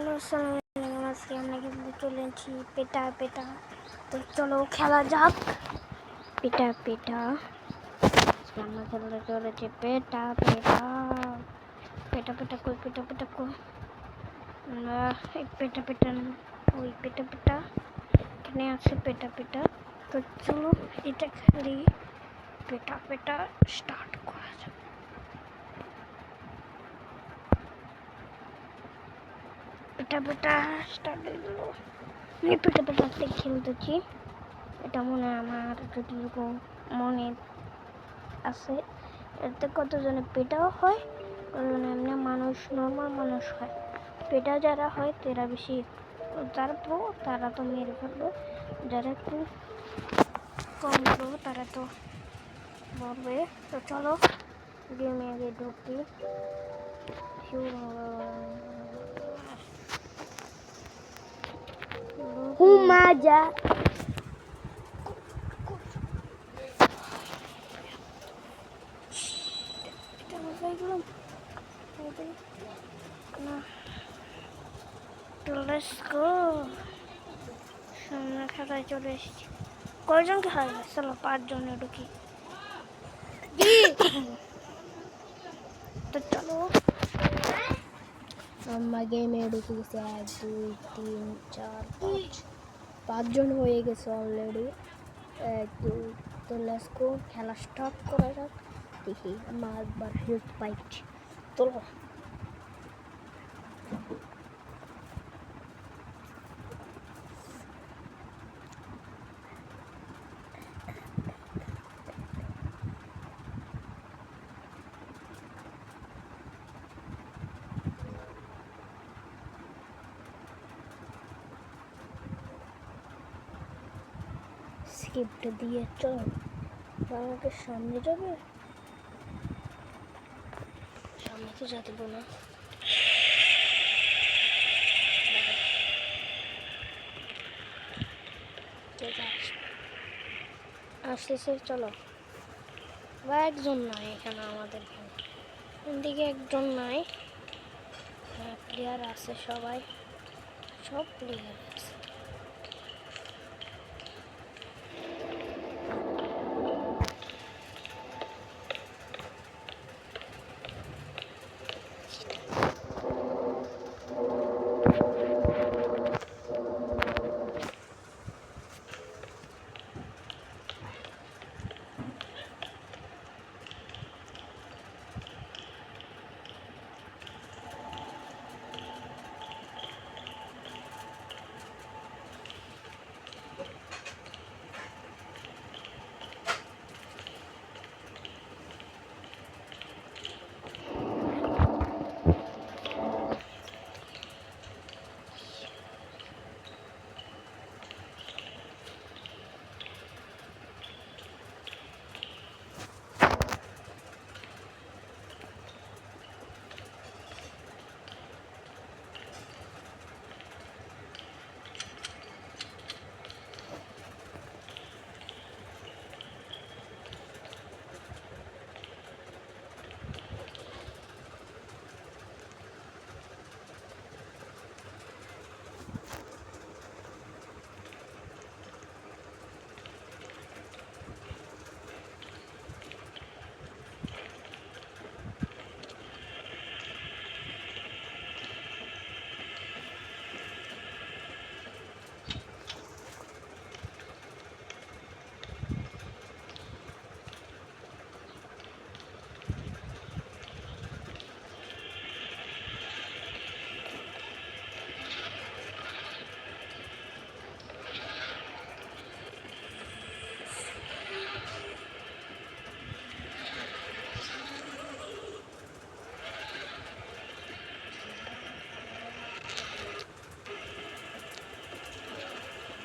Hello আসসালামু আলাইকুম। আজকে আমরা কিন্তু চলেছি পেটা পেটা। তো চলো খেলা যাক পেটা পেটা। আজকে আমরা চলেছি পেটা পেটা। পেটা পেটা কই পেটা পেটা কই পেটা পেটা ওই পেটা পেটা এখানে আছে পেটা পেটা। তো চলো এটা খেলি পেটা পেটা স্টার্ট করা যাক। পেটা পেটা স্টার্ট হয়ে গেল। আমি পেটা পেটাতে খেলতেছি। এটা মনে হয় আমার যতটুকু মনে আছে এতে কতজনে পেটাও হয়, কতজনে এমনি মানুষ নর্মাল মানুষ হয়। পেটা যারা হয় তারা বেশি যারা প্রো তারা তো মেরে ফেলবে, যারা একটু কম প্রো তারা তো মরবে। তো চলো গেমে আগে ঢুকি। হুমাজা সামনে খেলায় চলে এসেছি। কয়জনকে হারাবে? চলো 5 জনে ঢুকি। তো চলো আমরা গেমে ঢুকে গেছি 1 2 3 4 5 জন হয়ে গেছে অলরেডি। 1 2 তো লেটস গো, খেলা স্টার্ট করা যাক। দেখি আমার একবার হেল্প পাইছি। চলো স্কিপটা দিয়ে চলো। আমাকে সামনে যাবে, সামনে তো যেতে দেবো না। আসতেছে চলো। বা একজন নাই এখানে, আমাদের এদিকে একজন নাই। প্লেয়ার আছে, সবাই সব প্লেয়ার আছে।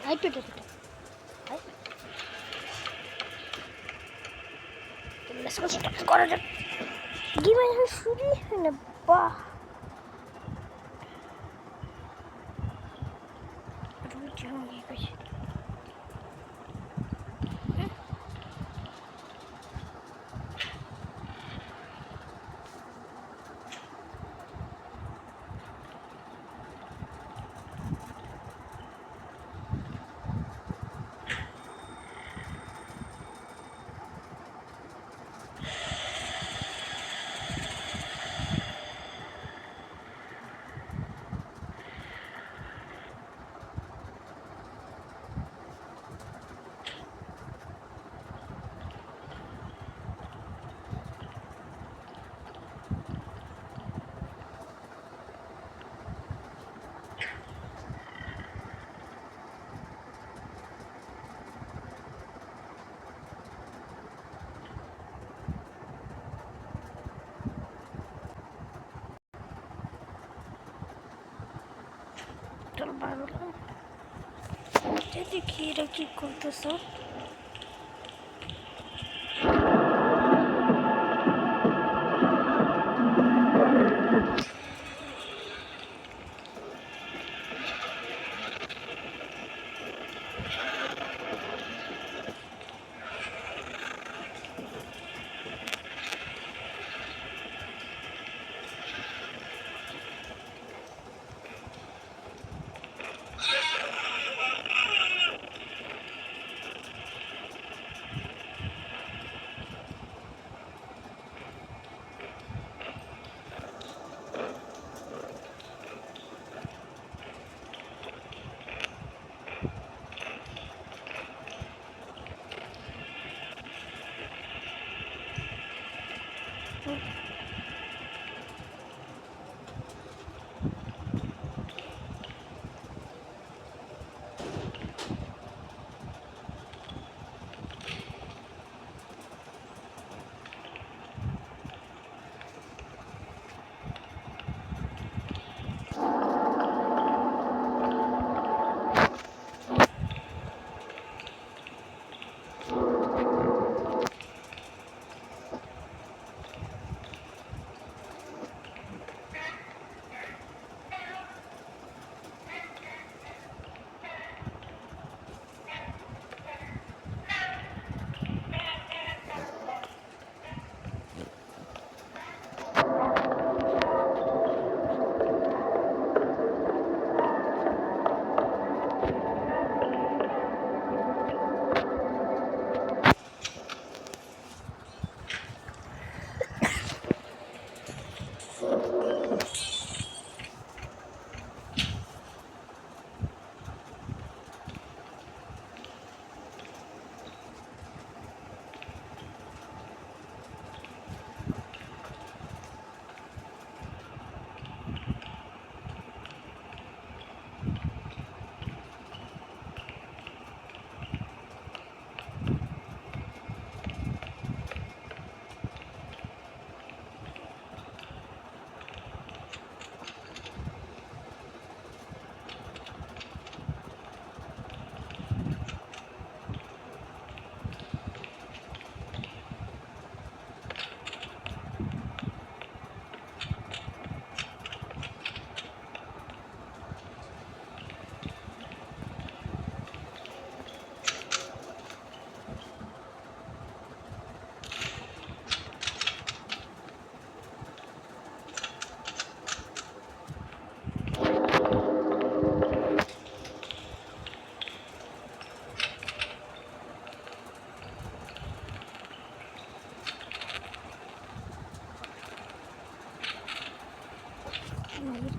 Ay, পেটা পেটা করা যাক। গেম এখন শুরুই হয় না। বাহ, চল বাড়লাম দেখি এরা কি করতেছে।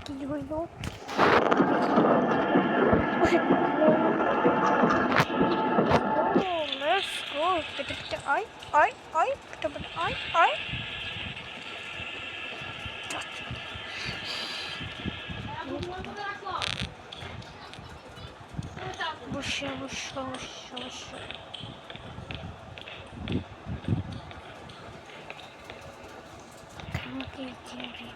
কি হইল? Let's go. Ay, ay, ay, ay, ay. অবশ্যই অবশ্যই অবশ্যই অবশ্যই আমাকে যাবে।